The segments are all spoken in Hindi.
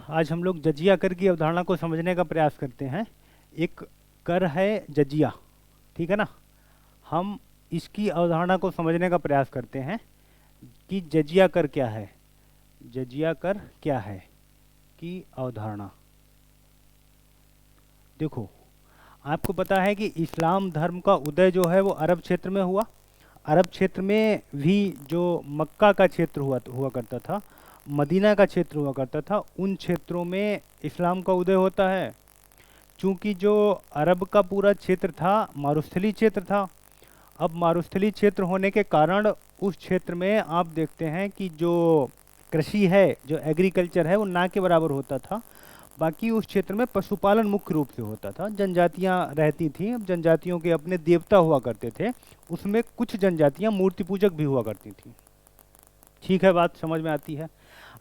आज हम लोग जजिया कर की अवधारणा को समझने का प्रयास करते हैं। एक कर है जजिया, ठीक है ना। हम इसकी अवधारणा को समझने का प्रयास करते हैं कि जजिया कर क्या है। जजिया कर क्या है की अवधारणा। देखो, आपको पता है कि इस्लाम धर्म का उदय जो है वो अरब क्षेत्र में हुआ। अरब क्षेत्र में भी जो मक्का का क्षेत्र हुआ करता था, मदीना का क्षेत्र हुआ करता था, उन क्षेत्रों में इस्लाम का उदय होता है। चूंकि जो अरब का पूरा क्षेत्र था मारुस्थली क्षेत्र था। अब मारुस्थली क्षेत्र होने के कारण उस क्षेत्र में आप देखते हैं कि जो कृषि है, जो एग्रीकल्चर है, वो ना के बराबर होता था। बाकी उस क्षेत्र में पशुपालन मुख्य रूप से होता था। जनजातियां रहती थीं। अब जनजातियों के अपने देवता हुआ करते थे। उसमें कुछ जनजातियां मूर्ति पूजक भी हुआ करती थीं। ठीक है, बात समझ में आती है।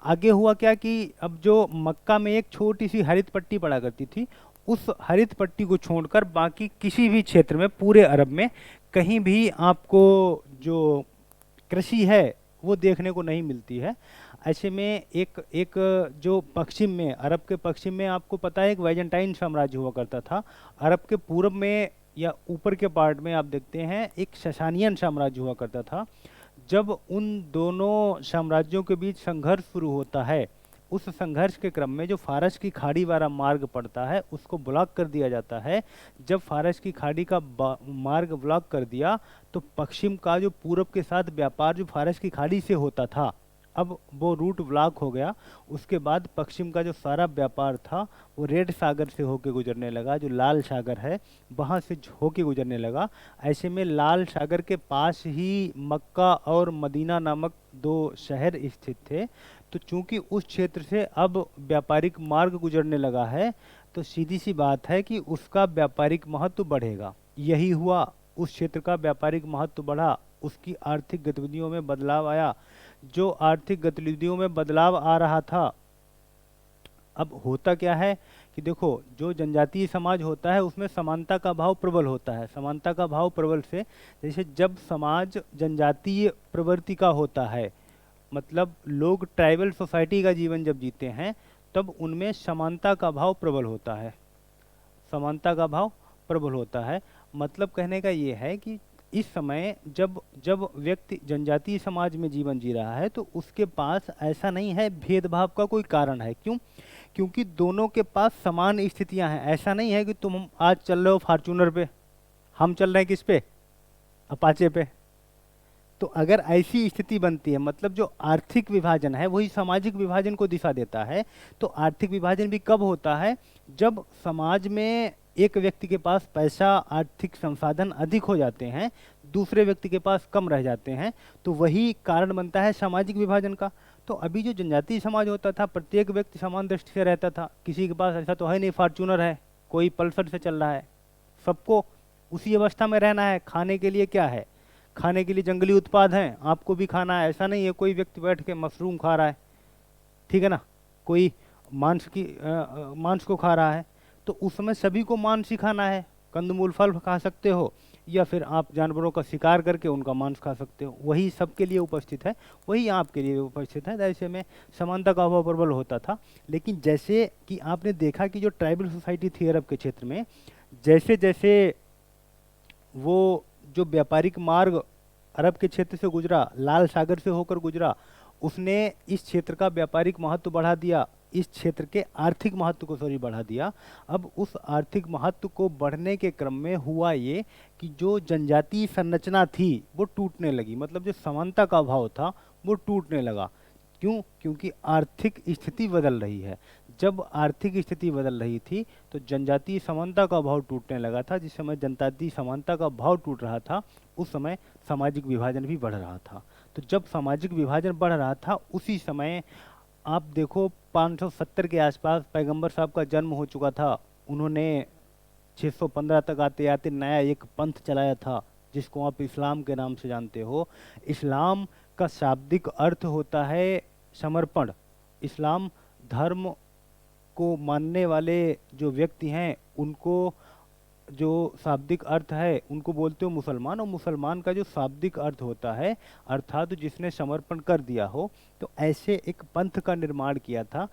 आगे हुआ क्या कि अब जो मक्का में एक छोटी सी हरित पट्टी पड़ा करती थी, उस हरित पट्टी को छोड़कर बाकी किसी भी क्षेत्र में, पूरे अरब में कहीं भी आपको जो कृषि है वो देखने को नहीं मिलती है। ऐसे में एक एक जो पश्चिम में, अरब के पश्चिम में आपको पता है एक वाइजेंटाइन साम्राज्य हुआ करता था। अरब के पूर्व में या ऊपर के पार्ट में आप देखते हैं एक ससानियन साम्राज्य हुआ करता था। जब उन दोनों साम्राज्यों के बीच संघर्ष शुरू होता है, उस संघर्ष के क्रम में जो फारस की खाड़ी वाला मार्ग पड़ता है उसको ब्लॉक कर दिया जाता है। जब फारस की खाड़ी का मार्ग ब्लॉक कर दिया तो पश्चिम का जो पूरब के साथ व्यापार जो फारस की खाड़ी से होता था, अब वो रूट ब्लॉक हो गया। उसके बाद पश्चिम का जो सारा व्यापार था वो रेड सागर से होके गुजरने लगा, जो लाल सागर है वहाँ से होके गुजरने लगा। ऐसे में लाल सागर के पास ही मक्का और मदीना नामक दो शहर स्थित थे। तो चूंकि उस क्षेत्र से अब व्यापारिक मार्ग गुजरने लगा है, तो सीधी सी बात है कि उसका व्यापारिक महत्व बढ़ेगा। यही हुआ, उस क्षेत्र का व्यापारिक महत्व बढ़ा, उसकी आर्थिक गतिविधियों में बदलाव आया। जो आर्थिक गतिविधियों में बदलाव आ रहा था, अब होता क्या है कि देखो, जो जनजातीय समाज होता है उसमें समानता का भाव प्रबल होता है। समानता का भाव प्रबल से, जैसे जब समाज जनजातीय प्रवृत्ति का होता है, मतलब लोग ट्राइबल सोसाइटी का जीवन जब जीते हैं, तब उनमें समानता का भाव प्रबल होता है। समानता का भाव प्रबल होता है। मतलब कहने का ये है कि इस समय जब जब व्यक्ति जनजातीय समाज में जीवन जी रहा है तो उसके पास ऐसा नहीं है भेदभाव का कोई कारण है। क्यों? क्योंकि दोनों के पास समान स्थितियां हैं। ऐसा नहीं है कि तुम आज चल रहे हो फॉर्चूनर पे, हम चल रहे हैं किस पे, अपाचे पे। तो अगर ऐसी स्थिति बनती है, मतलब जो आर्थिक विभाजन है वही सामाजिक विभाजन को दिशा देता है। तो आर्थिक विभाजन भी कब होता है? जब समाज में एक व्यक्ति के पास पैसा, आर्थिक संसाधन अधिक हो जाते हैं, दूसरे व्यक्ति के पास कम रह जाते हैं, तो वही कारण बनता है सामाजिक विभाजन का। तो अभी जो जनजातीय समाज होता था, प्रत्येक व्यक्ति समान दृष्टि से रहता था। किसी के पास ऐसा तो है नहीं फॉर्चूनर है, कोई पल्सर से चल रहा है। सबको उसी अवस्था में रहना है। खाने के लिए क्या है? खाने के लिए जंगली उत्पाद हैं, आपको भी खाना है। ऐसा नहीं है कोई व्यक्ति बैठ के मशरूम खा रहा है, ठीक है ना, कोई मांस को खा रहा है। तो उस समय सभी को मांस ही खाना है। कंदमूल फल खा सकते हो या फिर आप जानवरों का शिकार करके उनका मांस खा सकते हो। वही सबके लिए उपस्थित है, वही आपके लिए उपस्थित है। ऐसे में समानता का अभाव प्रबल होता था। लेकिन जैसे कि आपने देखा कि जो ट्राइबल सोसाइटी थी अरब के क्षेत्र में, जैसे जैसे वो जो व्यापारिक मार्ग अरब के क्षेत्र से गुजरा, लाल सागर से होकर गुजरा, उसने इस क्षेत्र का व्यापारिक महत्व बढ़ा दिया, इस क्षेत्र के आर्थिक महत्व को बढ़ा दिया। अब उस आर्थिक महत्व को बढ़ने के क्रम में हुआ ये कि जो जनजातीय संरचना थी वो टूटने लगी। मतलब जो समानता का अभाव था वो टूटने लगा। क्यों? क्योंकि आर्थिक स्थिति बदल रही है। जब आर्थिक स्थिति बदल रही थी तो जनजातीय समानता का भाव टूटने लगा था। जिस समय जनजातीय समानता का भाव टूट रहा था, उस समय सामाजिक विभाजन भी बढ़ रहा था। तो जब सामाजिक विभाजन बढ़ रहा था, उसी समय आप देखो 570 के आसपास पैगंबर साहब का जन्म हो चुका था। उन्होंने 615 तक आते आते नया एक पंथ चलाया था जिसको आप इस्लाम के नाम से जानते हो। इस्लाम का शाब्दिक अर्थ होता है समर्पण। इस्लाम धर्म को मानने वाले जो व्यक्ति हैं उनको जो शाब्दिक अर्थ है उनको बोलते हो मुसलमान। और मुसलमान का जो शाब्दिक अर्थ होता है, अर्थात जिसने समर्पण कर दिया हो। तो ऐसे एक पंथ का निर्माण किया था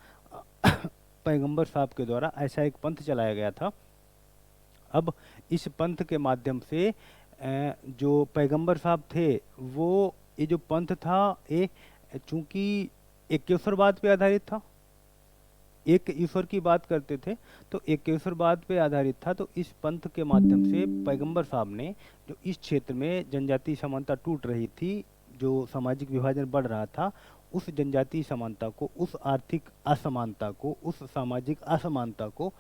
पैगंबर साहब के द्वारा ऐसा एक पंथ चलाया गया था। अब इस पंथ के माध्यम से जो पैगंबर साहब थे वो, ये जो पंथ था ये चूंकि एकेश्वरवाद पे आधारित था, एक ईश्वर की बात करते थे, तो एकेश्वरवाद पे आधारित था। तो इस पंथ के माध्यम से पैगंबर साहब ने जो इस क्षेत्र में जनजातीय समानता टूट रही थी, जो सामाजिक विभाजन बढ़ रहा था, उस जनजातीय समानता को, उस आर्थिक असमानता को, उस सामाजिक असमानता को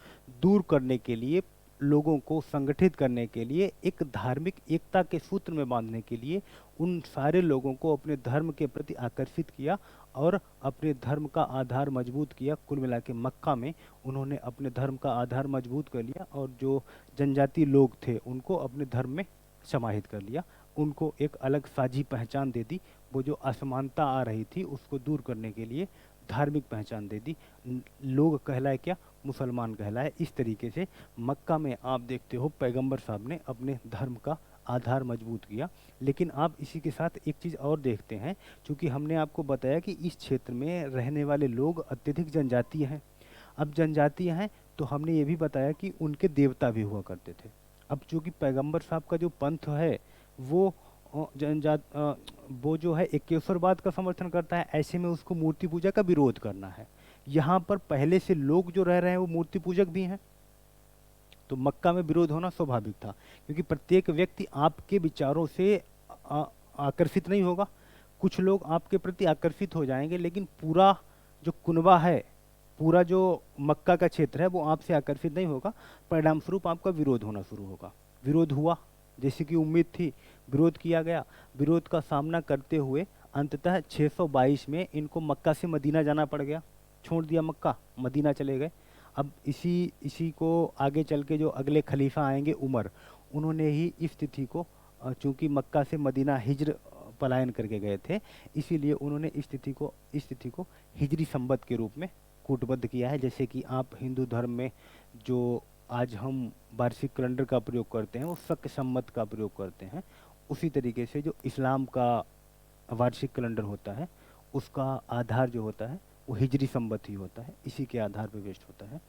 दूर करने के लिए, लोगों को संगठित करने के लिए, एक धार्मिक एकता के सूत्र में बांधने के लिए उन सारे लोगों को अपने धर्म के प्रति आकर्षित किया और अपने धर्म का आधार मजबूत किया। कुल मिला के मक्का में उन्होंने अपने धर्म का आधार मजबूत कर लिया और जो जनजातीय लोग थे उनको अपने धर्म में समाहित कर लिया, उनको एक अलग साझी पहचान दे दी। वो जो असमानता आ रही थी उसको दूर करने के लिए धार्मिक पहचान दे दी। लोग कहलाए क्या? मुसलमान कहलाए। इस तरीके से मक्का में आप देखते हो पैगंबर साहब ने अपने धर्म का आधार मजबूत किया। लेकिन आप इसी के साथ एक चीज़ और देखते हैं, क्योंकि हमने आपको बताया कि इस क्षेत्र में रहने वाले लोग अत्यधिक जनजातीय हैं। अब जनजातीय हैं तो हमने ये भी बताया कि उनके देवता भी हुआ करते थे। अब चूंकि पैगंबर साहब का जो पंथ है वो जनजात वो जो है एकेश्वरवाद का समर्थन करता है, ऐसे में उसको मूर्ति पूजा का विरोध करना है। यहाँ पर पहले से लोग जो रह रहे हैं वो मूर्ति पूजक भी हैं, तो मक्का में विरोध होना स्वाभाविक था, क्योंकि प्रत्येक व्यक्ति आपके विचारों से आकर्षित नहीं होगा। कुछ लोग आपके प्रति आकर्षित हो जाएंगे, लेकिन पूरा जो कुनबा है, पूरा जो मक्का का क्षेत्र है वो आपसे आकर्षित नहीं होगा। परिणाम स्वरूप आपका विरोध होना शुरू होगा। विरोध हुआ, जैसे कि उम्मीद थी, विरोध किया गया। विरोध का सामना करते हुए अंततः 622 में इनको मक्का से मदीना जाना पड़ गया। छोड़ दिया मक्का, मदीना चले गए। अब इसी को आगे चल के जो अगले खलीफा आएंगे उमर, उन्होंने ही इस तिथि को, चूंकि मक्का से मदीना हिज्र पलायन करके गए थे, इसीलिए उन्होंने इस तिथि को हिजरी संवत के रूप में कूटबद्ध किया है। जैसे कि आप हिंदू धर्म में जो आज हम वार्षिक कैलेंडर का प्रयोग करते हैं वो शक संवत का प्रयोग करते हैं, उसी तरीके से जो इस्लाम का वार्षिक कैलेंडर होता है उसका आधार जो होता है वो हिजरी संवत ही होता है, इसी के आधार पर बेस्ड होता है।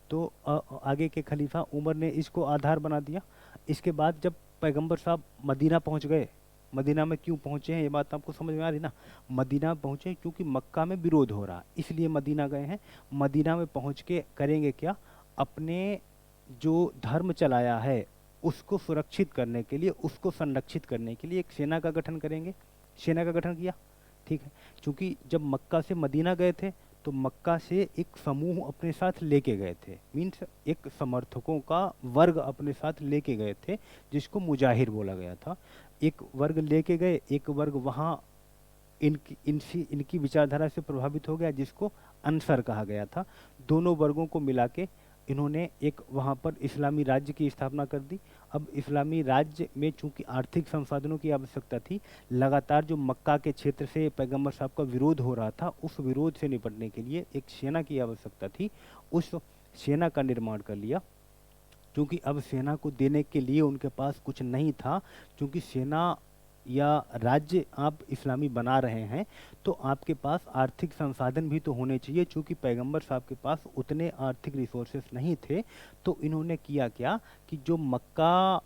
तो आगे के खलीफा उमर ने इसको आधार बना दिया। इसके बाद जब पैगंबर साहब मदीना पहुंच गए, मदीना में क्यों पहुंचे हैं ये बात आपको समझ में आ रही ना? मदीना पहुंचे क्योंकि मक्का में विरोध हो रहा, इसलिए मदीना गए हैं। मदीना में पहुंच के करेंगे क्या? अपने जो धर्म चलाया है उसको सुरक्षित करने के लिए, उसको संरक्षित करने के लिए एक सेना का गठन करेंगे। सेना का गठन किया, ठीक है। क्योंकि जब मक्का से मदीना गए थे तो मक्का से एक समूह अपने साथ लेके गए थे, मीन्स एक समर्थकों का वर्ग अपने साथ लेके गए थे, जिसको मुजाहिर बोला गया था। एक वर्ग लेके गए, एक वर्ग वहाँ इनकी विचारधारा से प्रभावित हो गया, जिसको अंसर कहा गया था। दोनों वर्गों को मिला के इन्होंने एक वहाँ पर इस्लामी राज्य की स्थापना कर दी। अब इस्लामी राज्य में चूंकि आर्थिक संसाधनों की आवश्यकता थी, लगातार जो मक्का के क्षेत्र से पैगंबर साहब का विरोध हो रहा था, उस विरोध से निपटने के लिए एक सेना की आवश्यकता थी। उस सेना का निर्माण कर लिया। क्योंकि अब सेना को देने के लिए उनके पास कुछ नहीं था, क्योंकि सेना या राज्य आप इस्लामी बना रहे हैं तो आपके पास आर्थिक संसाधन भी तो होने चाहिए। चूंकि पैगंबर साहब के पास उतने आर्थिक रिसोर्सेस नहीं थे, तो इन्होंने किया क्या कि जो मक्का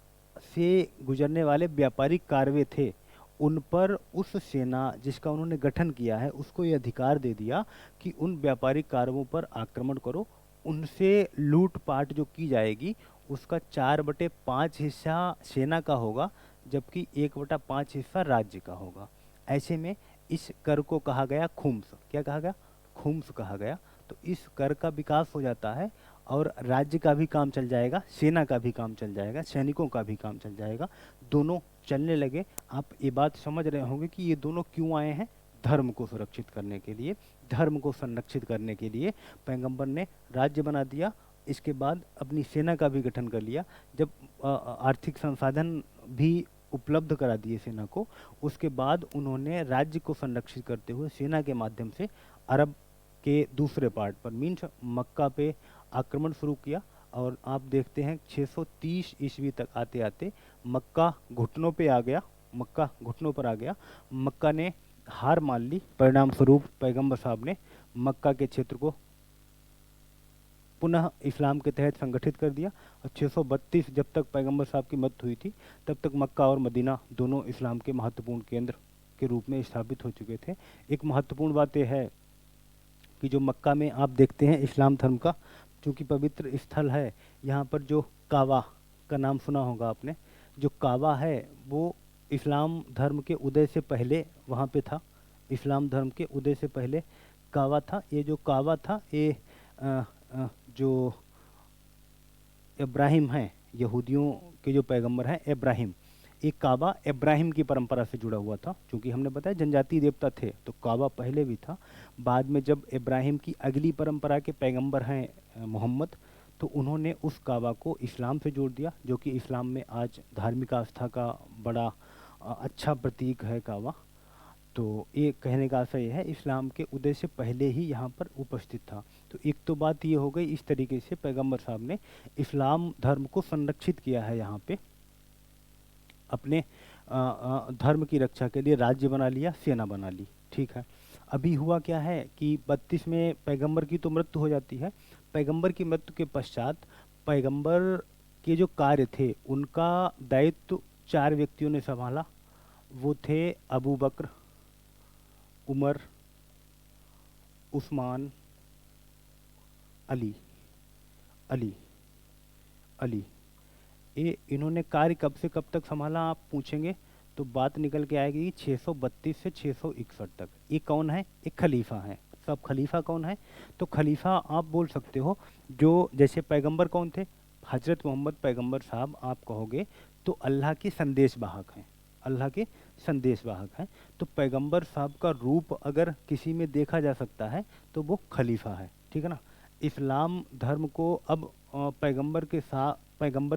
से गुजरने वाले व्यापारिक कारवे थे उन पर उस सेना जिसका उन्होंने गठन किया है उसको ये अधिकार दे दिया कि उन व्यापारिक कारवों पर आक्रमण करो, उनसे लूटपाट जो की जाएगी उसका 4/5 हिस्सा सेना का होगा, जबकि 1/5 हिस्सा राज्य का होगा। ऐसे में इस कर को कहा गया खुम्स। क्या कहा गया? खुम्स कहा गया। तो इस कर का विकास हो जाता है और राज्य का भी काम चल जाएगा, सेना का भी काम चल जाएगा, सैनिकों का भी काम चल जाएगा, दोनों चलने लगे। आप ये बात समझ रहे होंगे कि ये दोनों क्यों आए हैं? धर्म को सुरक्षित करने के लिए, धर्म को संरक्षित करने के लिए पैगंबर ने राज्य बना दिया। इसके बाद अपनी सेना का भी गठन कर लिया। जब आर्थिक संसाधन भी उपलब्ध करा दिए सेना को, उसके बाद उन्होंने राज्य को संरक्षित करते हुए सेना के माध्यम से अरब के दूसरे पार्ट पर मीन्स मक्का पे आक्रमण शुरू किया। और आप देखते हैं 630 ईस्वी तक आते आते मक्का घुटनों पे आ गया, मक्का घुटनों पर आ गया। मक्का ने हार मान ली। परिणाम स्वरूप पैगंबर साहब ने मक्का के क्षेत्र को पुनः इस्लाम के तहत संगठित कर दिया। और 632 जब तक पैगंबर साहब की मौत हुई थी तब तक मक्का और मदीना दोनों इस्लाम के महत्वपूर्ण केंद्र के रूप में स्थापित हो चुके थे। एक महत्वपूर्ण बात यह है कि जो मक्का में आप देखते हैं इस्लाम धर्म का चूँकि पवित्र स्थल है, यहाँ पर जो काबा का नाम सुना होगा आपने, जो काबा है वो इस्लाम धर्म के उदय से पहले वहाँ पे था। इस्लाम धर्म के उदय से पहले काबा था। ये जो काबा था ये जो इब्राहिम हैं, यहूदियों के जो पैगंबर हैं इब्राहिम, ये काबा इब्राहिम की परंपरा से जुड़ा हुआ था। क्योंकि हमने बताया जनजातीय देवता थे तो काबा पहले भी था। बाद में जब इब्राहिम की अगली परंपरा के पैगंबर हैं मोहम्मद, तो उन्होंने उस काबा को इस्लाम से जोड़ दिया, जो कि इस्लाम में आज धार्मिक आस्था का बड़ा अच्छा प्रतीक है काबा। तो ये कहने का आशय है इस्लाम के उदय से पहले ही यहाँ पर उपस्थित था। तो एक तो बात ये हो गई, इस तरीके से पैगंबर साहब ने इस्लाम धर्म को संरक्षित किया है यहाँ पे, अपने धर्म की रक्षा के लिए राज्य बना लिया, सेना बना ली। ठीक है, अभी हुआ क्या है कि 32 में पैगंबर की तो मृत्यु हो जाती है। पैगंबर की मृत्यु के पश्चात पैगंबर के जो कार्य थे उनका दायित्व 4 व्यक्तियों ने संभाला। वो थे अबू बकर, उमर, उस्मान, अली अली अली। ये इन्होंने कार्य कब से कब तक संभाला आप पूछेंगे तो बात निकल के आएगी 632 से 661 तक। ये कौन है? एक खलीफा है। सब खलीफा कौन है? तो खलीफा आप बोल सकते हो जो, जैसे पैगंबर कौन थे? हजरत मोहम्मद पैगंबर साहब आप कहोगे तो अल्लाह के संदेश वाहक हैं, अल्लाह के संदेश वाहक हैं। तो पैगंबर साहब का रूप अगर किसी में देखा जा सकता है तो वो खलीफा है। ठीक है ना। इस्लाम धर्म को अब पैगंबर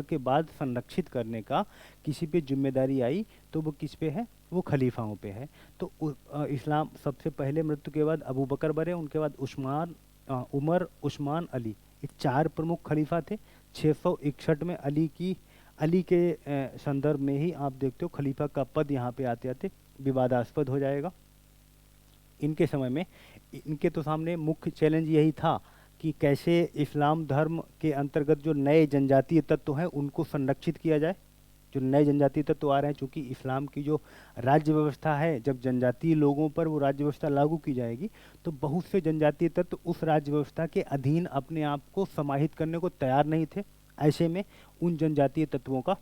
के बाद संरक्षित करने का किसी पे जिम्मेदारी आई तो वो किस पे है? वो खलीफाओं पे है। तो इस्लाम सबसे पहले मृत्यु के बाद अबू बकर बने, उनके बाद उमर, उस्मान, अली, ये 4 प्रमुख खलीफा थे। 661 में अली के संदर्भ में ही आप देखते हो खलीफा का पद यहाँ पे आते आते विवादास्पद हो जाएगा। इनके समय में इनके तो सामने मुख्य चैलेंज यही था कि कैसे इस्लाम धर्म के अंतर्गत जो नए जनजातीय तत्व हैं उनको संरक्षित किया जाए। जो नए जनजातीय तत्व आ रहे हैं, चूँकि इस्लाम की जो राज्य व्यवस्था है, जब जनजातीय लोगों पर वो राज्य व्यवस्था लागू की जाएगी तो बहुत से जनजातीय तत्व उस राज्य व्यवस्था के अधीन अपने आप को समाहित करने को तैयार नहीं थे। ऐसे में उन जनजातीय तत्वों का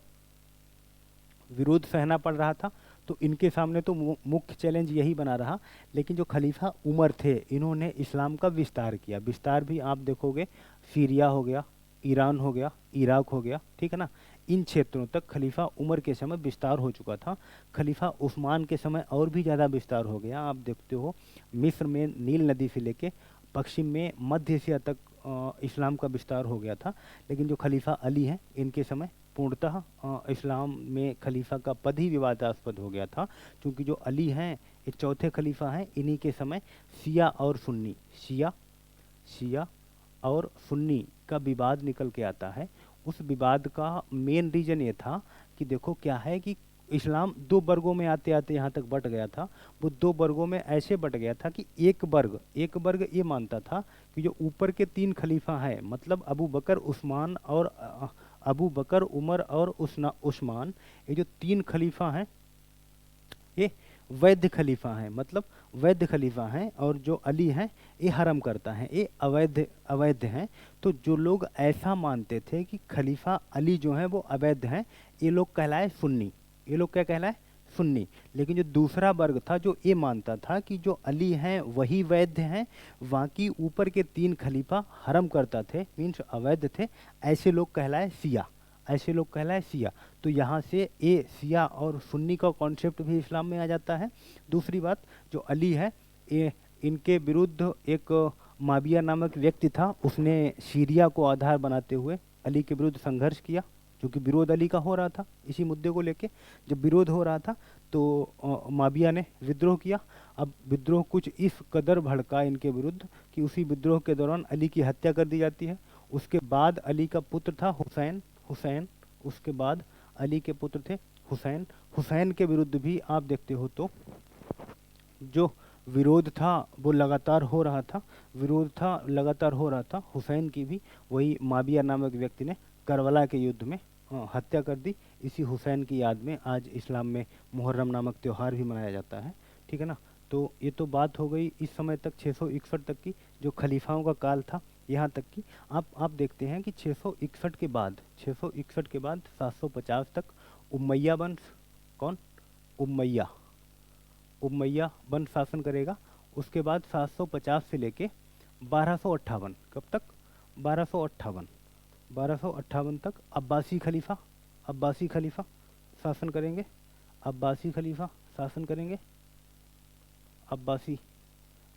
विरोध सहना पड़ रहा था। तो इनके सामने तो मुख्य चैलेंज यही बना रहा। लेकिन जो खलीफा उमर थे इन्होंने इस्लाम का विस्तार किया। विस्तार भी आप देखोगे सीरिया हो गया, ईरान हो गया, इराक हो गया, ठीक है ना। इन क्षेत्रों तक खलीफा उमर के समय विस्तार हो चुका था। खलीफा उस्मान के समय और भी ज़्यादा विस्तार हो गया। आप देखते हो मिस्र में नील नदी से लेके पश्चिम में मध्य एशिया तक इस्लाम का विस्तार हो गया था। लेकिन जो खलीफा अली हैं इनके समय पूर्णतः इस्लाम में खलीफा का पद ही विवादास्पद हो गया था। क्योंकि जो अली हैं ये चौथे खलीफा हैं। इन्हीं के समय शिया और सुन्नी का विवाद निकल के आता है। उस विवाद का मेन रीजन ये था कि देखो क्या है कि इस्लाम 2 वर्गों में आते आते यहाँ तक बट गया था। वो 2 वर्गों में ऐसे बट गया था कि एक वर्ग ये मानता था कि जो ऊपर के 3 खलीफा हैं, मतलब अबू बकर, उमर और उस्मान, ये जो 3 खलीफा हैं ये वैध खलीफा हैं, मतलब वैध खलीफा हैं। और जो अली हैं ये हरम करता है, ये अवैध हैं। तो जो लोग ऐसा मानते थे कि खलीफा अली जो हैं वो अवैध हैं, ये लोग कहलाए सुन्नी। ये लोग क्या कहलाए? सुन्नी। लेकिन जो दूसरा वर्ग था जो ये मानता था कि जो अली हैं वही वैध हैं, बाकी ऊपर के 3 खलीफा हरम करता थे, मीन्स अवैध थे, ऐसे लोग कहलाए शिया। तो यहाँ से ये शिया और सुन्नी का कॉन्सेप्ट भी इस्लाम में आ जाता है। दूसरी बात, जो अली है ये इनके विरुद्ध एक माविया नामक व्यक्ति था, उसने सीरिया को आधार बनाते हुए अली के विरुद्ध संघर्ष किया। क्योंकि विरोध अली का हो रहा था इसी मुद्दे को लेके। जब विरोध हो रहा था तो माविया ने विद्रोह किया। अब विद्रोह कुछ इस कदर भड़का इनके विरुद्ध कि उसी विद्रोह के दौरान अली की हत्या कर दी जाती है। उसके बाद अली का पुत्र था हुसैन, उसके बाद अली के पुत्र थे हुसैन के विरुद्ध भी आप देखते हो तो जो विरोध था वो लगातार हो रहा था, विरोध था लगातार हो रहा था। हुसैन की भी वही माविया नामक व्यक्ति ने करबला के युद्ध में हत्या कर दी। इसी हुसैन की याद में आज इस्लाम में मुहर्रम नामक त्यौहार भी मनाया जाता है। ठीक है ना। तो ये तो बात हो गई इस समय तक 661 तक की, जो खलीफाओं का काल था यहाँ तक की। आप देखते हैं कि 661 के बाद, 661 के बाद 750 तक उमैया वंश, कौन, उमैया, उमैया वंश शासन करेगा। उसके बाद 750 से लेके 1258, कब तक, 1258, 1258 तक अब्बासी खलीफा, अब्बासी खलीफा शासन करेंगे, अब्बासी खलीफा शासन करेंगे, अब्बासी,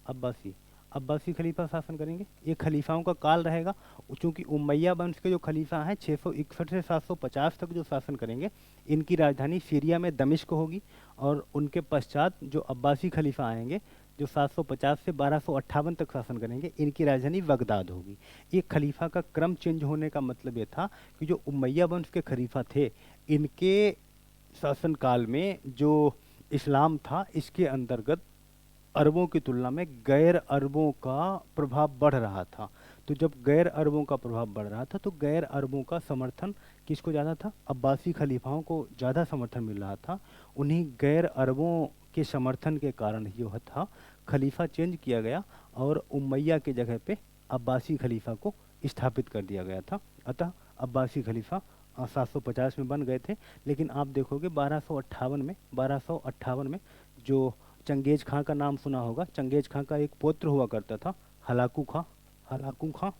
अब्बासी, अब्बासी खलीफा शासन करेंगे। ये खलीफाओं का काल रहेगा। चूंकि उमैया वंश के जो खलीफा हैं 661 से 750 तक जो शासन करेंगे, इनकी राजधानी सीरिया में दमिश्क होगी। और उनके पश्चात जो अब्बासी खलीफा आएंगे जो 750 से 1258 तक शासन करेंगे, इनकी राजधानी बगदाद होगी। ये खलीफा का क्रम चेंज होने का मतलब ये था कि जो उमैया वंश के खलीफा थे, इनके शासनकाल में जो इस्लाम था इसके अंतर्गत अरबों की तुलना में गैर अरबों का प्रभाव बढ़ रहा था। तो जब गैर अरबों का प्रभाव बढ़ रहा था तो गैर अरबों का समर्थन किसको ज़्यादा था, अब्बासी खलीफाओं को ज़्यादा समर्थन मिल रहा था। उन्हीं गैर अरबों के समर्थन के कारण ही जो था खलीफा चेंज किया गया और उमैया के जगह पे अब्बासी खलीफा को स्थापित कर दिया गया था। अतः अब्बासी खलीफा 750 में बन गए थे। लेकिन आप देखोगे 1258 में जो चंगेज खां का नाम सुना होगा, चंगेज खां का एक पुत्र हुआ करता था हलाकू खां, हलाकू खां,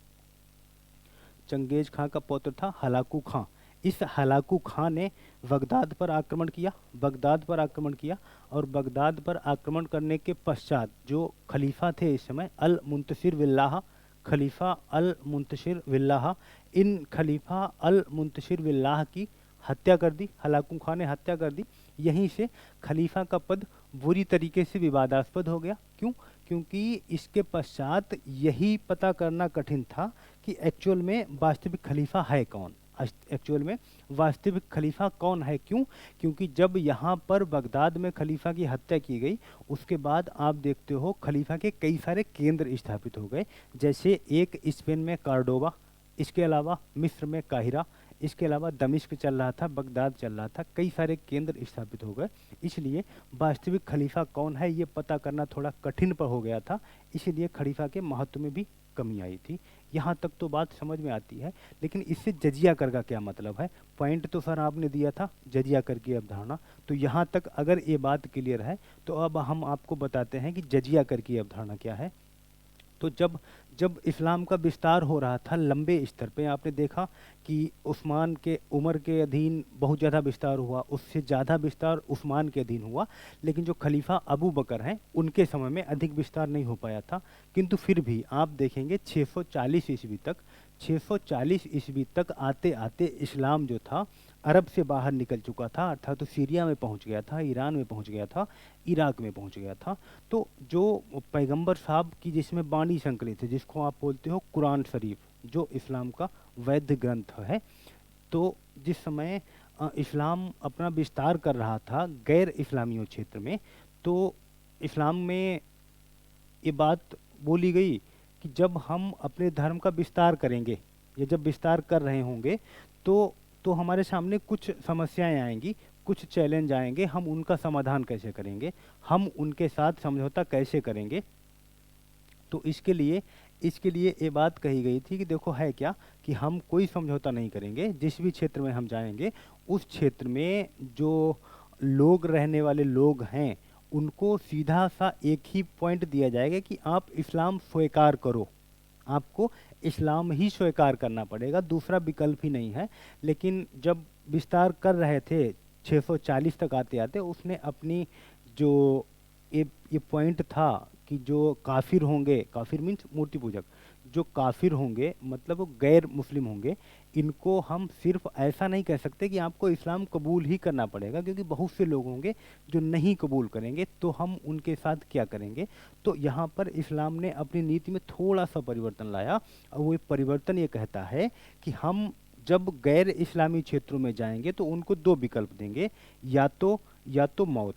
चंगेज खां का पुत्र था हलाकू खां। इस हलाकू खां ने बगदाद पर आक्रमण किया, बगदाद पर आक्रमण किया। और बगदाद पर आक्रमण करने के पश्चात जो खलीफा थे इस समय अल मुंतशिर बिल्लाह, खलीफा अल मुंतशिर बिल्लाह, इन खलीफा अल मुंतशिर बिल्लाह की हत्या कर दी, हलाकू खां ने हत्या कर दी। यहीं से खलीफा का पद बुरी तरीके से विवादास्पद हो गया। क्यों? क्योंकि इसके पश्चात यही पता करना कठिन था कि एक्चुअल में वास्तविक खलीफा है कौन, एक्चुअल में वास्तविक खलीफा कौन है। क्यों? क्योंकि जब यहाँ पर बगदाद में खलीफा की हत्या की गई, उसके बाद आप देखते हो खलीफा के कई सारे केंद्र स्थापित हो गए। जैसे एक स्पेन में कार्डोबा, इसके अलावा मिस्र में काहिरा, इसके अलावा दमिश्क चल रहा था, बगदाद चल रहा था, कई सारे केंद्र स्थापित हो गए। इसलिए वास्तविक खलीफा कौन है ये पता करना थोड़ा कठिन पर हो गया था। इसलिए खलीफा के महत्व में भी कमी आई थी। यहाँ तक तो बात समझ में आती है। लेकिन इससे जजिया कर का क्या मतलब है? पॉइंट तो सर आपने दिया था जजिया कर की अवधारणा। तो यहाँ तक अगर ये बात क्लियर है तो अब हम आपको बताते हैं कि जजिया कर की अवधारणा क्या है। तो जब जब इस्लाम का विस्तार हो रहा था लंबे स्तर पे, आपने देखा कि उस्मान के उमर के अधीन बहुत ज़्यादा विस्तार हुआ, उससे ज़्यादा विस्तार उस्मान के अधीन हुआ। लेकिन जो खलीफा अबू बकर हैं उनके समय में अधिक विस्तार नहीं हो पाया था। किंतु फिर भी आप देखेंगे 640 ईस्वी तक, 640 ईस्वी तक आते आते इस्लाम जो था अरब से बाहर निकल चुका था, अर्थात तो सीरिया में पहुंच गया था, ईरान में पहुंच गया था, इराक में पहुंच गया था। तो जो पैगंबर साहब की जिसमें बाणी संकलित है, जिसको आप बोलते हो कुरान शरीफ, जो इस्लाम का वैध ग्रंथ है, तो जिस समय इस्लाम अपना विस्तार कर रहा था गैर इस्लामियों क्षेत्र में, तो इस्लाम में ये बात बोली गई कि जब हम अपने धर्म का विस्तार करेंगे या जब विस्तार कर रहे होंगे तो हमारे सामने कुछ समस्याएं आएंगी, कुछ चैलेंज आएंगे, हम उनका समाधान कैसे करेंगे, हम उनके साथ समझौता कैसे करेंगे। तो इसके लिए ये बात कही गई थी कि देखो है क्या कि हम कोई समझौता नहीं करेंगे। जिस भी क्षेत्र में हम जाएंगे उस क्षेत्र में जो लोग रहने वाले लोग हैं उनको सीधा सा एक ही पॉइंट दिया जाएगा कि आप इस्लाम स्वीकार करो, आपको इस्लाम ही स्वीकार करना पड़ेगा, दूसरा विकल्प ही नहीं है। लेकिन जब विस्तार कर रहे थे 640 तक आते आते उसने अपनी जो ये पॉइंट था कि जो काफिर होंगे, काफिर मीन्स मूर्ति पूजक, जो काफिर होंगे मतलब वो गैर मुस्लिम होंगे, इनको हम सिर्फ ऐसा नहीं कह सकते कि आपको इस्लाम कबूल ही करना पड़ेगा, क्योंकि बहुत से लोग होंगे जो नहीं कबूल करेंगे, तो हम उनके साथ क्या करेंगे। तो यहाँ पर इस्लाम ने अपनी नीति में थोड़ा सा परिवर्तन लाया और वो परिवर्तन ये कहता है कि हम जब गैर इस्लामी क्षेत्रों में जाएंगे तो उनको दो विकल्प देंगे, या तो मौत,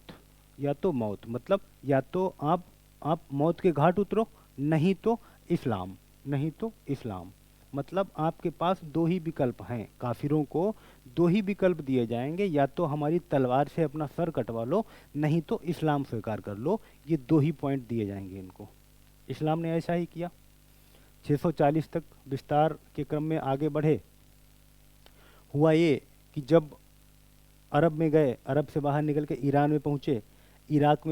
या तो मौत मतलब या तो आप आप मौत के घाट उतरो, नहीं तो इस्लाम, नहीं तो इस्लाम। मतलब आपके पास दो ही विकल्प हैं, काफिरों को दो ही विकल्प दिए जाएंगे, या तो हमारी तलवार से अपना सर कटवा लो, नहीं तो इस्लाम स्वीकार कर लो। ये दो ही पॉइंट दिए जाएंगे इनको। इस्लाम ने ऐसा ही किया। 640 तक विस्तार के क्रम में आगे बढ़े। हुआ ये कि जब अरब में गए, अरब से बाहर निकल के ईरान में पहुँचे, इराक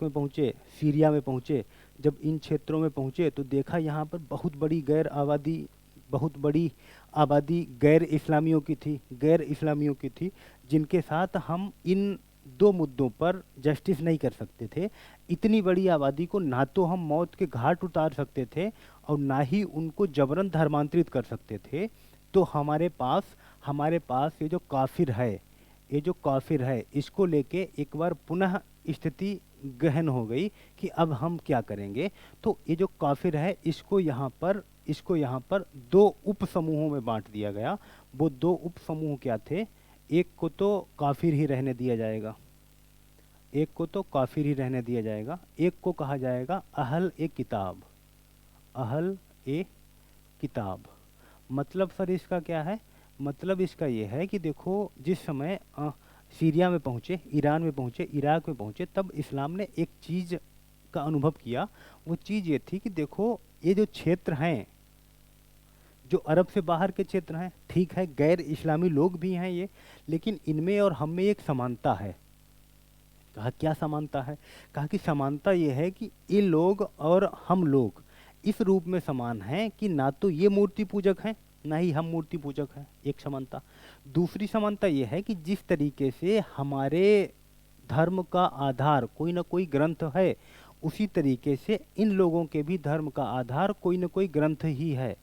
में पहुँचे, सीरिया में पहुँचे। जब इन क्षेत्रों में पहुँचे तो देखा यहाँ पर बहुत बड़ी आबादी गैर इस्लामियों की थी, गैर इस्लामियों की थी, जिनके साथ हम इन दो मुद्दों पर जस्टिस नहीं कर सकते थे। इतनी बड़ी आबादी को ना तो हम मौत के घाट उतार सकते थे और ना ही उनको जबरन धर्मांतरित कर सकते थे। तो हमारे पास ये जो काफिर है इसको लेके एक बार पुनः स्थिति गहन हो गई कि अब हम क्या करेंगे। तो ये जो काफिर है इसको यहाँ पर दो उप समूहों में बांट दिया गया। वो दो उप समूह क्या थे? एक को तो काफिर ही रहने दिया जाएगा, एक को कहा जाएगा अहल ए किताब, अहल ए किताब। मतलब सर इसका क्या है? मतलब इसका ये है कि देखो, जिस समय सीरिया में पहुँचे, ईरान में पहुँचे, इराक में पहुँचे, तब इस्लाम ने एक चीज़ का अनुभव किया। वो चीज़ ये थी कि देखो, ये जो क्षेत्र हैं, जो अरब से बाहर के क्षेत्र हैं, ठीक है गैर इस्लामी लोग भी हैं ये, लेकिन इनमें और हम में एक समानता है। कहा क्या समानता है? कहा कि समानता ये है कि ये लोग और हम लोग इस रूप में समान हैं कि ना तो ये मूर्ति पूजक हैं, ना ही हम मूर्ति पूजक हैं। एक समानता। दूसरी समानता ये है कि जिस तरीके से हमारे धर्म का आधार कोई ना कोई ग्रंथ है, उसी तरीके से इन लोगों के भी धर्म का आधार कोई ना कोई ग्रंथ ही है।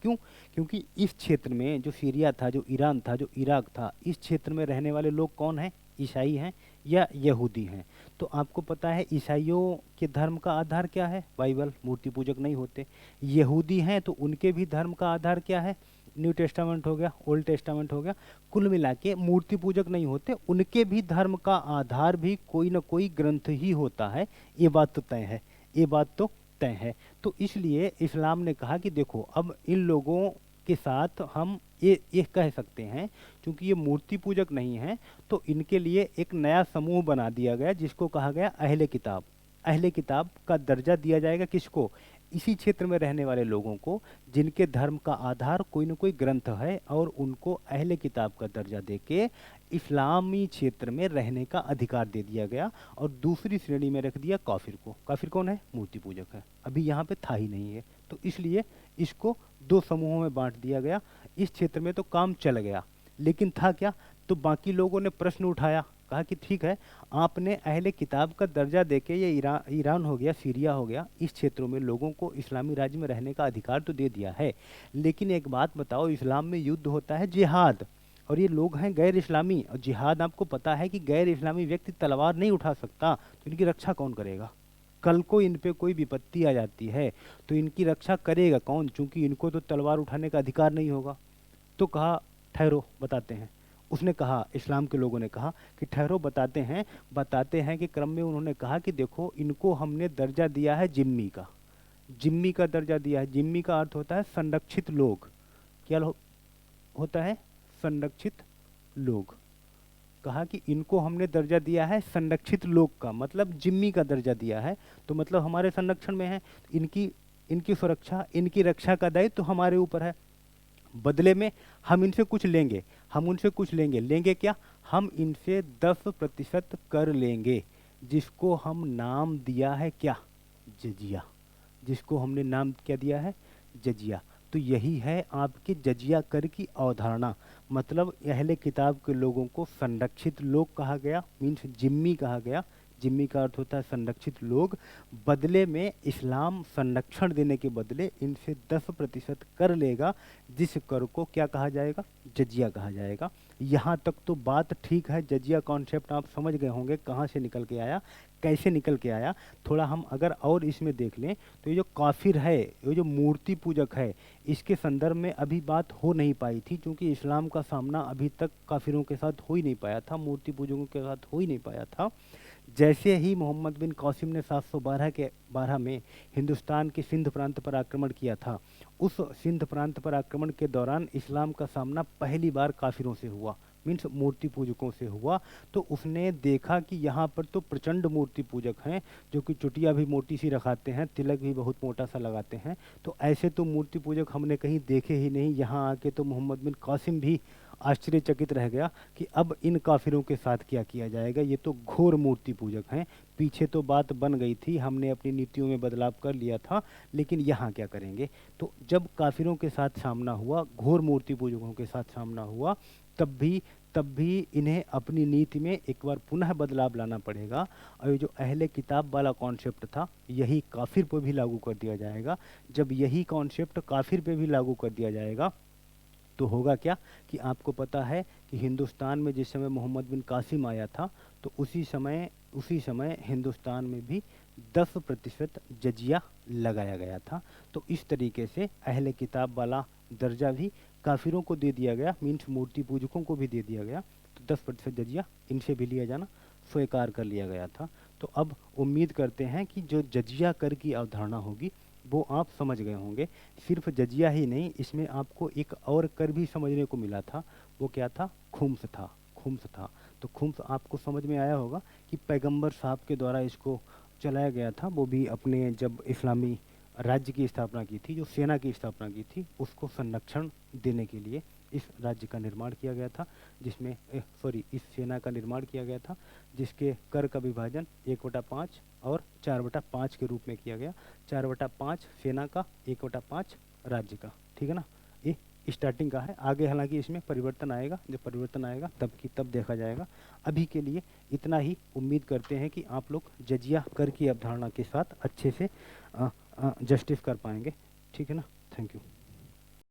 क्यों? क्योंकि इस क्षेत्र में जो सीरिया था, जो ईरान था, जो इराक था, इस क्षेत्र में रहने वाले लोग कौन हैं? ईसाई हैं या यहूदी हैं। तो आपको पता है ईसाइयों के धर्म का आधार क्या है? बाइबल, मूर्ति पूजक नहीं होते। यहूदी हैं तो उनके भी धर्म का आधार क्या है? न्यू टेस्टामेंट हो गया, ओल्ड टेस्टामेंट हो गया। कुल मिला के मूर्ति पूजक नहीं होते, उनके भी धर्म का आधार भी कोई ना कोई ग्रंथ ही होता है। ये बात तो तय है, ये बात तो तय है। तो इसलिए इस्लाम ने कहा कि देखो, अब इन लोगों के साथ हम ये कह सकते हैं, क्योंकि ये मूर्ति पूजक नहीं है, तो इनके लिए एक नया समूह बना दिया गया जिसको कहा गया अहले किताब। अहले किताब का दर्जा दिया जाएगा किसको? इसी क्षेत्र में रहने वाले लोगों को, जिनके धर्म का आधार कोई न कोई ग्रंथ है, और उनको अहले किताब का दर्जा देके इस्लामी क्षेत्र में रहने का अधिकार दे दिया गया। और दूसरी श्रेणी में रख दिया काफिर को। काफिर कौन है? मूर्ति पूजक है। अभी यहाँ पे था ही नहीं है, तो इसलिए इसको दो समूहों में बांट दिया गया। इस क्षेत्र में तो काम चल गया, लेकिन था क्या? तो बाकी लोगों ने प्रश्न उठाया, कहा कि ठीक है, आपने अहले किताब का दर्जा देके ये ईरान हो गया, सीरिया हो गया, इस क्षेत्रों में लोगों को इस्लामी राज्य में रहने का अधिकार तो दे दिया है, लेकिन एक बात बताओ, इस्लाम में युद्ध होता है, जिहाद, और ये लोग हैं गैर इस्लामी, और जिहाद आपको पता है कि गैर इस्लामी व्यक्ति तलवार नहीं उठा सकता, तो इनकी रक्षा कौन करेगा? कल को इन पे कोई विपत्ति आ जाती है तो इनकी रक्षा करेगा कौन? चूंकि इनको तो तलवार उठाने का अधिकार नहीं होगा। तो कहा ठहरो बताते हैं। उसने कहा, इस्लाम के लोगों ने कहा कि ठहरो बताते हैं कि क्रम में उन्होंने कहा कि देखो, इनको हमने दर्जा दिया है जिम्मी का, जिम्मी का दर्जा दिया है। जिम्मी का अर्थ होता है संरक्षित लोग। क्या होता है? संरक्षित लोग। कहा कि इनको हमने दर्जा दिया है संरक्षित लोग का, मतलब जिम्मी का दर्जा दिया है, तो मतलब हमारे संरक्षण में है। इनकी सुरक्षा, इनकी रक्षा का दायित्व तो हमारे ऊपर है। बदले में हम इनसे कुछ लेंगे, हम उनसे कुछ लेंगे। लेंगे क्या? हम इनसे 10% कर लेंगे, जिसको हम नाम दिया है क्या? जजिया। जिसको हमने नाम क्या दिया है? जजिया। तो यही है आपके जजिया कर की अवधारणा। मतलब अहले किताब के लोगों को संरक्षित लोग कहा गया, मीन्स जिम्मी कहा गया। जिम्मी का अर्थ होता है संरक्षित लोग। बदले में इस्लाम संरक्षण देने के बदले इनसे 10% कर लेगा, जिस कर को क्या कहा जाएगा? जजिया कहा जाएगा। यहाँ तक तो बात ठीक है। जजिया कॉन्सेप्ट आप समझ गए होंगे कहाँ से निकल के आया, कैसे निकल के आया। थोड़ा हम अगर और इसमें देख लें तो ये जो काफिर है, ये जो मूर्ति पूजक है, इसके संदर्भ में अभी बात हो नहीं पाई थी, क्योंकि इस्लाम का सामना अभी तक काफिरों के साथ हो ही नहीं पाया था, मूर्ति पूजकों के साथ हो ही नहीं पाया था। जैसे ही मोहम्मद बिन कासिम ने 712 में हिंदुस्तान के सिंध प्रांत पर आक्रमण किया था, उस सिंध प्रांत पर आक्रमण के दौरान इस्लाम का सामना पहली बार काफिरों से हुआ, मीन्स मूर्ति पूजकों से हुआ। तो उसने देखा कि यहाँ पर तो प्रचंड मूर्ति पूजक हैं, जो कि चुटिया भी मोटी सी रखाते हैं, तिलक भी बहुत मोटा सा लगाते हैं। तो ऐसे तो मूर्ति पूजक हमने कहीं देखे ही नहीं। यहाँ आके तो मोहम्मद बिन कासिम भी आश्चर्यचकित रह गया कि अब इन काफिरों के साथ क्या किया जाएगा, ये तो घोर मूर्ति पूजक हैं। पीछे तो बात बन गई थी, हमने अपनी नीतियों में बदलाव कर लिया था, लेकिन यहाँ क्या करेंगे। तो जब काफिरों के साथ सामना हुआ, घोर मूर्ति पूजकों के साथ सामना हुआ, तब भी इन्हें अपनी नीति में एक बार पुनः बदलाव लाना पड़ेगा। और ये जो अहले किताब वाला कॉन्सेप्ट था, यही काफिर पर भी लागू कर दिया जाएगा। जब यही कॉन्सेप्ट काफिर पे भी लागू कर दिया जाएगा तो होगा क्या कि आपको पता है कि हिंदुस्तान में जिस समय मोहम्मद बिन कासिम आया था, तो उसी समय हिंदुस्तान में भी 10% जजिया लगाया गया था। तो इस तरीके से अहले किताब वाला दर्जा भी काफिरों को दे दिया गया, मीन्स मूर्ति पूजकों को भी दे दिया गया। तो 10% जजिया इनसे भी लिया जाना स्वीकार कर लिया गया था। तो अब उम्मीद करते हैं कि जो जजिया कर की अवधारणा होगी वो आप समझ गए होंगे। सिर्फ जजिया ही नहीं, इसमें आपको एक और कर भी समझने को मिला था। वो क्या था? खुम्स था। खुम्स था। तो खुम्स आपको समझ में आया होगा कि पैगंबर साहब के द्वारा इसको चलाया गया था। वो भी अपने जब इस्लामी राज्य की स्थापना की थी, जो सेना की स्थापना की थी, उसको संरक्षण देने के लिए इस राज्य का निर्माण किया गया था, जिसमें इस सेना का निर्माण किया गया था, जिसके कर का विभाजन 1/5 और 4/5 के रूप में किया गया। 4/5 सेना का, 1/5 राज्य का। ठीक है ना? ये स्टार्टिंग का है। आगे हालांकि इसमें परिवर्तन आएगा, जब परिवर्तन आएगा तब की तब देखा जाएगा। अभी के लिए इतना ही। उम्मीद करते हैं कि आप लोग जजिया कर की अवधारणा के साथ अच्छे से जस्टिस कर पाएंगे। ठीक है ना? Thank you.